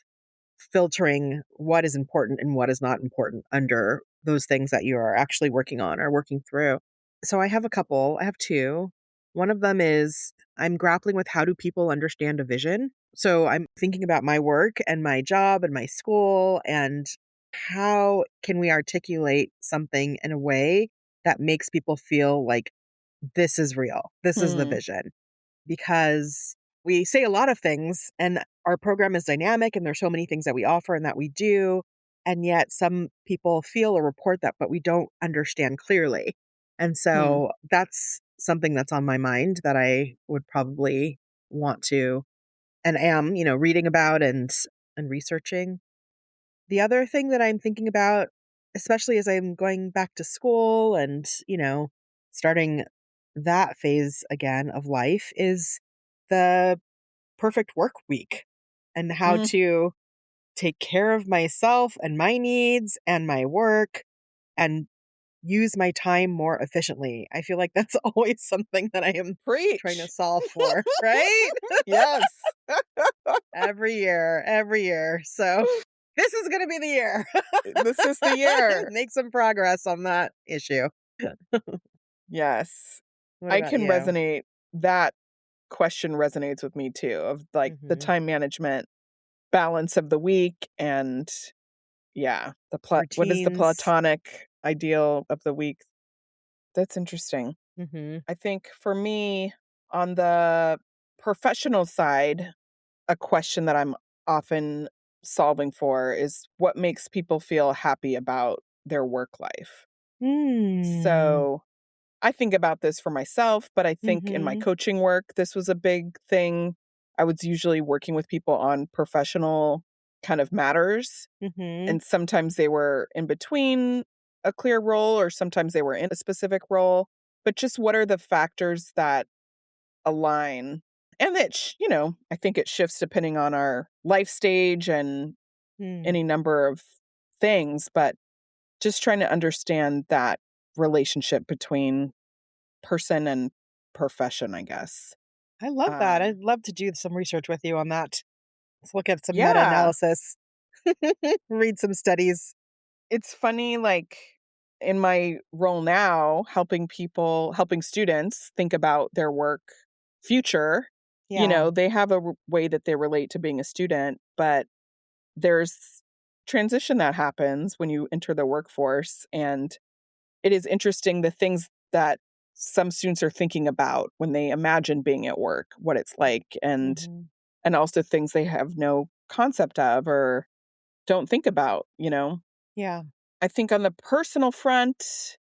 Speaker 2: filtering what is important and what is not important under those things that you are actually working on or working through. So I have a couple. I have two. One of them is I'm grappling with how do people understand a vision? So I'm thinking about my work and my job and my school and how can we articulate something in a way that makes people feel like this is real. This is the
Speaker 1: Hmm.
Speaker 2: vision because we say a lot of things and our program is dynamic and there's so many things that we offer and that we do. And yet some people feel or report that, but we don't understand clearly. And
Speaker 1: Hmm.
Speaker 2: so that's something that's on my mind that I would probably want to and am, reading about and researching. The other thing that I'm thinking about, especially as I'm going back to school and, starting that phase again of life, is the perfect work week and how
Speaker 1: Mm.
Speaker 2: to take care of myself and my needs and my work and use my time more efficiently. I feel like that's always something that I am trying to
Speaker 1: Preach.
Speaker 2: solve for, right?
Speaker 1: Yes.
Speaker 2: Every year. So this is going to be the year.
Speaker 1: This is the year.
Speaker 2: Make some progress on that issue.
Speaker 1: Yes.
Speaker 2: What
Speaker 1: I
Speaker 2: about
Speaker 1: can
Speaker 2: you?
Speaker 1: resonate. That question resonates with me too, of like the
Speaker 2: Hmm.
Speaker 1: time management balance of the week and yeah, what is the
Speaker 2: Routines.
Speaker 1: platonic ideal of the week? That's interesting.
Speaker 2: Hmm.
Speaker 1: I think for me on the professional side, a question that I'm often solving for is what makes people feel happy about their work life.
Speaker 2: Mm.
Speaker 1: So I think about this for myself, but I think in my
Speaker 2: Mhm.
Speaker 1: coaching work, this was a big thing. I was usually working with people on professional kind of matters.
Speaker 2: Mhm.
Speaker 1: And sometimes they were in between a clear role, or sometimes they were in a specific role. But just what are the factors that align? And that, I think it shifts depending on our life stage and
Speaker 2: Mm.
Speaker 1: any number of things. But just trying to understand that relationship between person and profession, I guess.
Speaker 2: I love that.
Speaker 1: Um,
Speaker 2: I'd love to do some research with you on that. Let's look at some
Speaker 1: yeah,
Speaker 2: meta-analysis. Read some studies.
Speaker 1: it's funny, like in my role now, helping students think about their work future,
Speaker 2: Yeah.
Speaker 1: they have a way that they relate to being a student, but there's transition that happens when you enter the workforce. And it is interesting the things that some students are thinking about when they imagine being at work, what it's like,
Speaker 2: Mhm.
Speaker 1: and also things they have no concept of or don't think about.
Speaker 2: Yeah.
Speaker 1: I think on the personal front,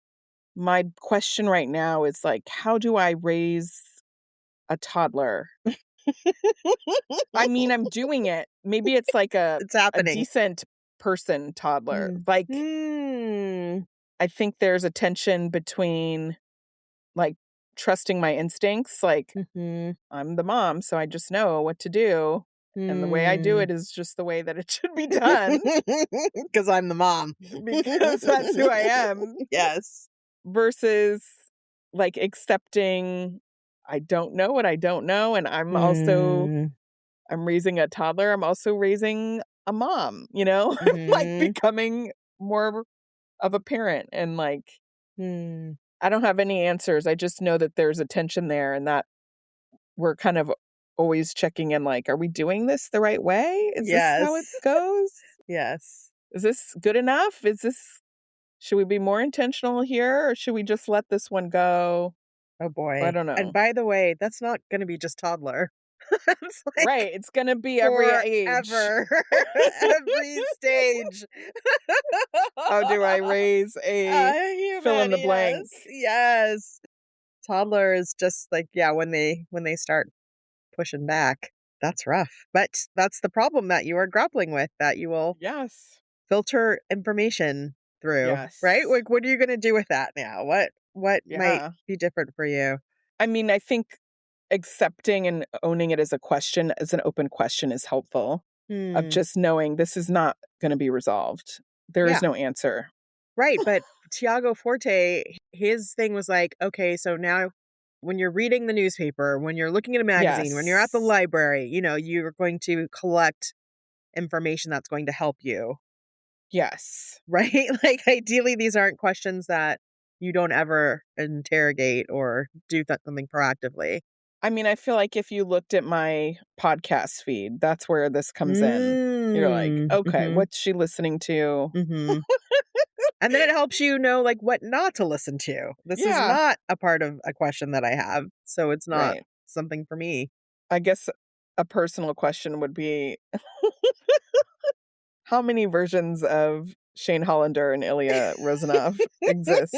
Speaker 1: my question right now is like, how do I raise a toddler? I mean, I'm doing it. Maybe it's like
Speaker 2: It's
Speaker 1: a
Speaker 2: happening.
Speaker 1: decent person toddler.
Speaker 2: Mm.
Speaker 1: Like,
Speaker 2: Mm.
Speaker 1: I think there's a tension between like trusting my instincts, like
Speaker 2: Mhm.
Speaker 1: I'm the mom, so I just know what to do. And the way I do
Speaker 2: Mm.
Speaker 1: it is just the way that it should be done
Speaker 2: 'Cause I'm the mom.
Speaker 1: because that's who I am
Speaker 2: Yes.
Speaker 1: versus like accepting I don't know what I don't know. And
Speaker 2: Mm.
Speaker 1: I'm raising a toddler. I'm also raising a mom, you know, like
Speaker 2: Mhm.
Speaker 1: becoming more of a parent. And like,
Speaker 2: Hmm.
Speaker 1: I don't have any answers. I just know that there's a tension there and that we're kind of always checking in like, are we doing this the right way? Is this how it
Speaker 2: Yes.
Speaker 1: goes?
Speaker 2: Yes.
Speaker 1: Is this good enough? Should we be more intentional here or should we just let this one go?
Speaker 2: Oh
Speaker 1: I
Speaker 2: boy.
Speaker 1: don't
Speaker 2: And
Speaker 1: know.
Speaker 2: by the way, that's not gonna be just toddler. It's like
Speaker 1: Right. It's going to be every age.
Speaker 2: forever. Every stage.
Speaker 1: How do I raise a
Speaker 2: A
Speaker 1: fill in
Speaker 2: human,
Speaker 1: the blank?
Speaker 2: yes. Yes. Toddler is just like, yeah, when they start pushing back, that's rough. But that's the problem that you are grappling with, that you will
Speaker 1: Yes.
Speaker 2: filter information through, right?
Speaker 1: Yes.
Speaker 2: Like, what are you gonna do with that now? What might
Speaker 1: Yeah.
Speaker 2: be different for you?
Speaker 1: I mean, I think accepting and owning it as a question, as an open question, is helpful. Of
Speaker 2: Hmm.
Speaker 1: just knowing this is not going to be resolved. There is
Speaker 2: Yeah.
Speaker 1: no answer.
Speaker 2: Right, but Tiago Forte, his thing was like, okay, so now when you're reading the newspaper, when you're looking at a magazine, when you're at the
Speaker 1: Yes.
Speaker 2: library, you're going to collect information that's going to help you,
Speaker 1: Yes.
Speaker 2: right? Like, ideally, these aren't questions that you don't ever interrogate or do something proactively.
Speaker 1: I mean, I feel like if you looked at my podcast feed, that's where this comes in. You're like,
Speaker 2: Mm.
Speaker 1: okay,
Speaker 2: Mhm.
Speaker 1: what's she listening to?
Speaker 2: Mhm. And then it helps you know, like, what not to listen to. This is
Speaker 1: Yeah.
Speaker 2: not a part of a question that I have, so it's not
Speaker 1: Right.
Speaker 2: something for me.
Speaker 1: I guess a personal question would be how many versions of Shane Hollander and Ilya Rozanov exist?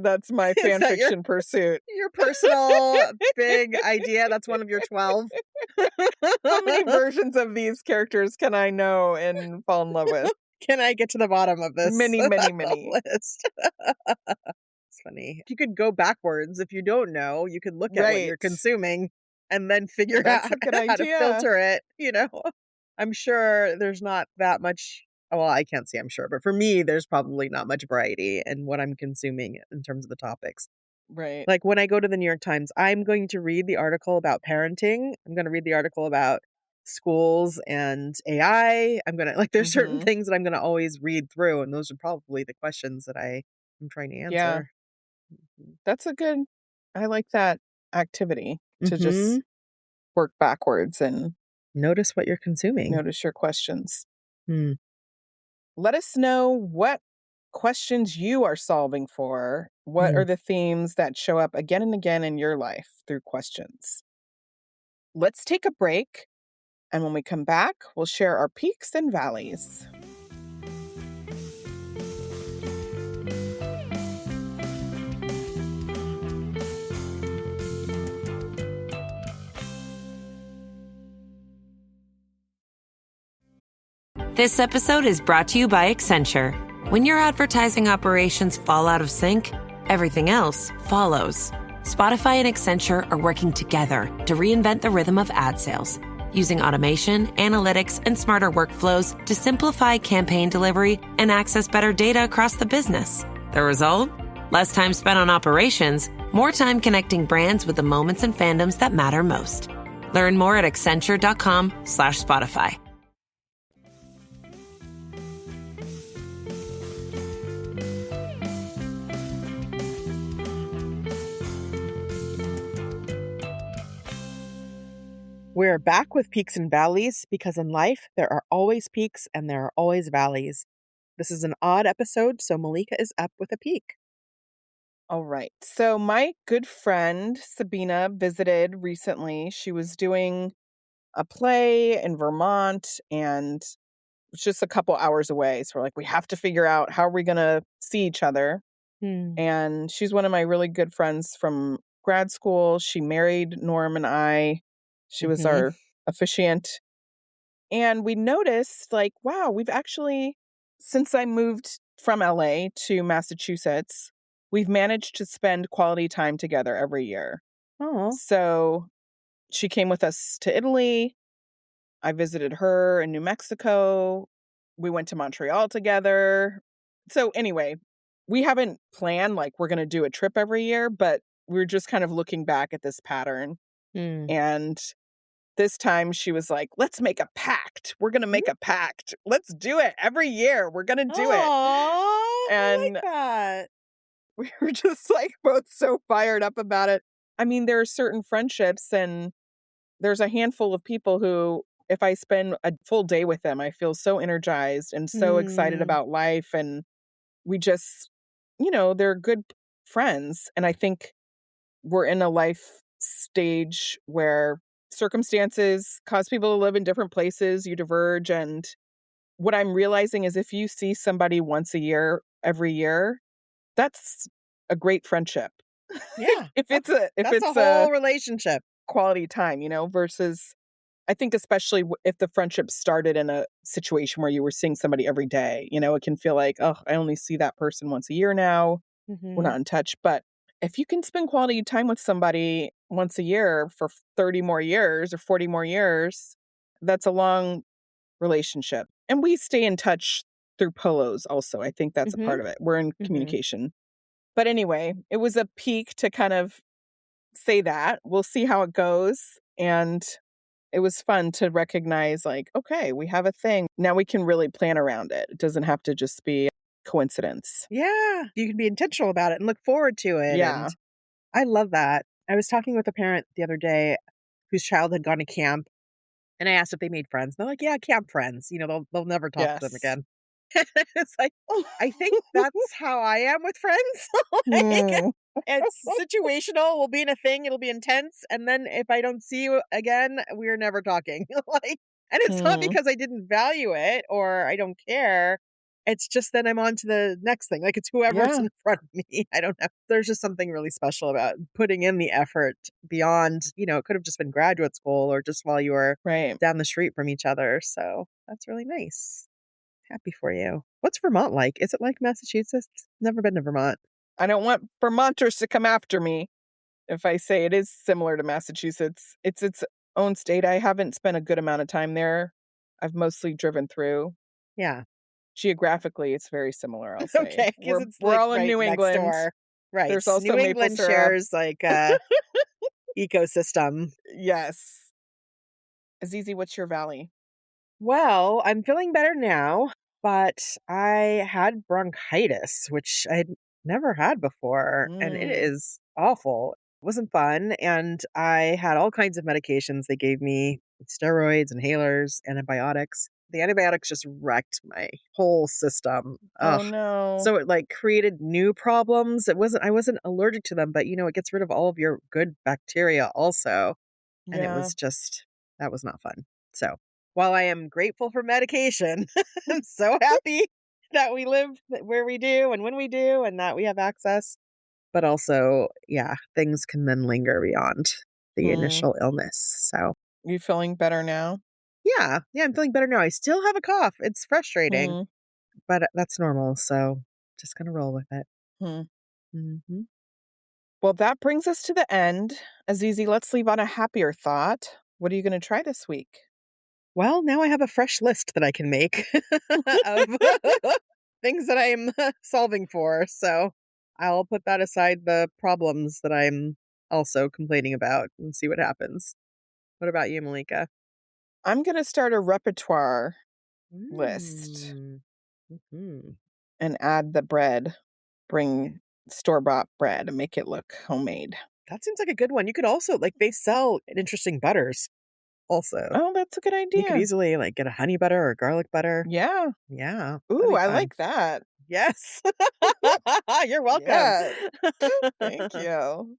Speaker 1: That's my
Speaker 2: Is
Speaker 1: fan
Speaker 2: that your
Speaker 1: fiction pursuit.
Speaker 2: your personal big idea? That's one of your 12?
Speaker 1: How many versions of these characters can I know and fall in love with?
Speaker 2: Can I get to the bottom of this
Speaker 1: Many, many, many.
Speaker 2: list? It's funny. If you could go backwards, if you don't know, you could look at what you're
Speaker 1: Right.
Speaker 2: consuming and then figure
Speaker 1: That's
Speaker 2: out
Speaker 1: a good
Speaker 2: how to
Speaker 1: idea.
Speaker 2: filter it. I'm sure there's not that much. Well, I can't say I'm sure, but for me, there's probably not much variety in what I'm consuming in terms of the topics.
Speaker 1: Right.
Speaker 2: Like when I go to the New York Times, I'm going to read the article about parenting. I'm going to read the article about schools and AI. There's certain
Speaker 1: Mhm.
Speaker 2: things that I'm going to always read through. And those are probably the questions that I'm trying to
Speaker 1: Yeah.
Speaker 2: answer.
Speaker 1: That's a good I like that activity to
Speaker 2: Mm-hmm.
Speaker 1: just work backwards and
Speaker 2: Notice what you're consuming.
Speaker 1: notice your questions.
Speaker 2: Hmm.
Speaker 1: Let us know what questions you are solving for. What
Speaker 2: Hmm.
Speaker 1: are the themes that show up again and again in your life through questions? Let's take a break. And when we come back, we'll share our peaks and valleys.
Speaker 4: This episode is brought to you by Accenture. When your advertising operations fall out of sync, everything else follows. Spotify and Accenture are working together to reinvent the rhythm of ad sales, using automation, analytics, and smarter workflows to simplify campaign delivery and access better data across the business. The result? Less time spent on operations, more time connecting brands with the moments and fandoms that matter most. Learn more at accenture.com/Spotify.
Speaker 2: We're back with peaks and valleys because in life, there are always peaks and there are always valleys. This is an odd episode, so Malika is up with a peak.
Speaker 1: All right. So, my good friend Sabina visited recently. She was doing a play in Vermont and it's just a couple hours away. So, we're like, we have to figure out how are we going to see each other.
Speaker 2: Hmm.
Speaker 1: And she's one of my really good friends from grad school. She married Norm and I. She was
Speaker 2: Mm-hmm.
Speaker 1: our officiant. And we noticed, like, wow, we've actually, since I moved from LA to Massachusetts, we've managed to spend quality time together every year.
Speaker 2: Oh.
Speaker 1: So she came with us to Italy. I visited her in New Mexico. We went to Montreal together. So anyway, we haven't planned like we're going to do a trip every year, but we're just kind of looking back at this pattern.
Speaker 2: Hmm.
Speaker 1: And this time she was like, let's make a pact. We're going to make a pact. Let's do it every year. We're going to do it.
Speaker 2: I like
Speaker 1: And
Speaker 2: that.
Speaker 1: we were just like both so fired up about it. I mean, there are certain friendships, and there's a handful of people who, if I spend a full day with them, I feel so energized and so excited
Speaker 2: Mm.
Speaker 1: about life. And we just, they're good friends. And I think we're in a life stage where circumstances cause people to live in different places. You diverge. And what I'm realizing is if you see somebody once a year, every year, that's a great friendship.
Speaker 2: Yeah.
Speaker 1: if it's
Speaker 2: That's a whole relationship.
Speaker 1: quality time, versus I think especially if the friendship started in a situation where you were seeing somebody every day, it can feel like, oh, I only see that person once a year now. We're not in touch. But if you can spend quality time with somebody once a year for 30 more years or 40 more years, that's a long relationship. And we stay in touch through polos also. I think that's a part of it. We're in communication. But anyway, it was a peak to kind of say that. We'll see how it goes. And it was fun to recognize, like, okay, we have a thing. Now we can really plan around it. It doesn't have to just be coincidence.
Speaker 2: Yeah. You can be intentional about it and look forward to it.
Speaker 1: Yeah.
Speaker 2: And I love that. I was talking with a parent the other day whose child had gone to camp, and I asked if they made friends. They're like, yeah, camp friends. They'll never talk to them
Speaker 1: Yes.
Speaker 2: again. It's like, I think that's how I am with friends. Like, it's situational. We'll be in a thing. It'll be intense. And then if I don't see you again, we're never talking. And it's not because I didn't value it or I don't care. It's just then I'm on to the next thing. Like, it's whoever's in front of me. I don't know. There's just something really special about putting in the effort beyond, it could have just been graduate school or just while you were
Speaker 1: Right.
Speaker 2: down the street from each other. So that's really nice. Happy for you. What's Vermont like? Is it like Massachusetts? Never been to Vermont.
Speaker 1: I don't want Vermonters to come after me if I say it is similar to Massachusetts. It's its own state. I haven't spent a good amount of time there. I've mostly driven through.
Speaker 2: Yeah.
Speaker 1: Geographically, it's very similar, I'll say.
Speaker 2: Okay, because it's
Speaker 1: we're
Speaker 2: like
Speaker 1: all in
Speaker 2: right
Speaker 1: New
Speaker 2: next
Speaker 1: England.
Speaker 2: door. Right.
Speaker 1: There's also
Speaker 2: New
Speaker 1: maple
Speaker 2: England
Speaker 1: syrup.
Speaker 2: shares like ecosystem.
Speaker 1: Yes. Azizi, what's your valley?
Speaker 2: Well, I'm feeling better now, but I had bronchitis, which I'd never had before, and it is awful. It wasn't fun, and I had all kinds of medications they gave me, steroids, inhalers, antibiotics. The antibiotics just wrecked my whole system.
Speaker 1: Oh
Speaker 2: Ugh.
Speaker 1: no.
Speaker 2: So it like created new problems. I wasn't allergic to them, but it gets rid of all of your good bacteria also. And it was just, that was not fun. So while I am grateful for medication, I'm so happy that we live where we do and when we do and that we have access. But also, yeah, things can then linger beyond the initial illness. So
Speaker 1: you feeling better now?
Speaker 2: yeah, I'm feeling better now. I still have a cough. It's frustrating, but that's normal. So just going to roll with it.
Speaker 1: Well, that brings us to the end. Azizi, let's leave on a happier thought. What are you going to try this week?
Speaker 2: Well, now I have a fresh list that I can make of things that I'm solving for. So I'll put that aside, the problems that I'm also complaining about, and see what happens. What about you, Malika?
Speaker 1: I'm going to start a repertoire list and add the bread. Bring store-bought bread and make it look homemade.
Speaker 2: That seems like a good one. You could also, they sell interesting butters also.
Speaker 1: Oh, that's a good idea.
Speaker 2: You could easily get a honey butter or garlic butter.
Speaker 1: Yeah.
Speaker 2: Yeah.
Speaker 1: Ooh, I like that.
Speaker 2: Yes. You're welcome.
Speaker 1: Yeah. Thank you.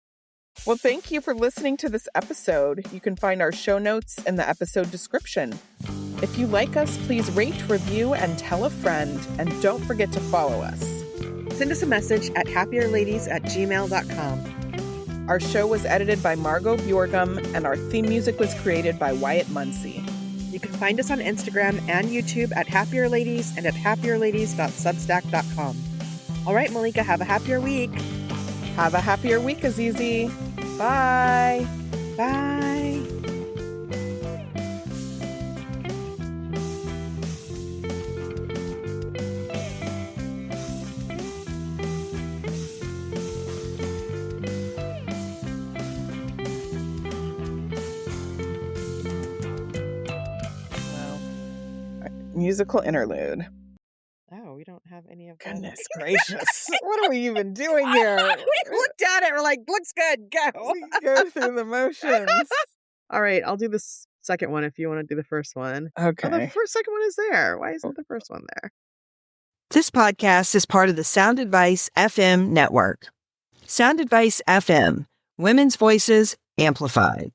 Speaker 1: Well, thank you for listening to this episode. You can find our show notes in the episode description. If you like us, please rate, review, and tell a friend. And don't forget to follow us.
Speaker 2: Send us a message at happierladies@gmail.com.
Speaker 1: Our show was edited by Margot Bjorgum, and our theme music was created by Wyatt Muncie.
Speaker 2: You can find us on Instagram and YouTube at happierladies and at happierladies.substack.com. All right, Malika, have a happier week.
Speaker 1: Have a happier week, Azizi. Bye.
Speaker 2: Bye.
Speaker 1: musical interlude.
Speaker 2: Oh, we don't have any of that.
Speaker 1: Goodness gracious. What are we even doing here?
Speaker 2: We looked at it. We're like, looks good. Go.
Speaker 1: We go through the motions.
Speaker 2: All right. I'll do this second one if you want to do the first one.
Speaker 1: Okay.
Speaker 2: Oh, the second one is there. Why isn't the first one there?
Speaker 5: This podcast is part of the Sound Advice FM network. Sound Advice FM, women's voices amplified.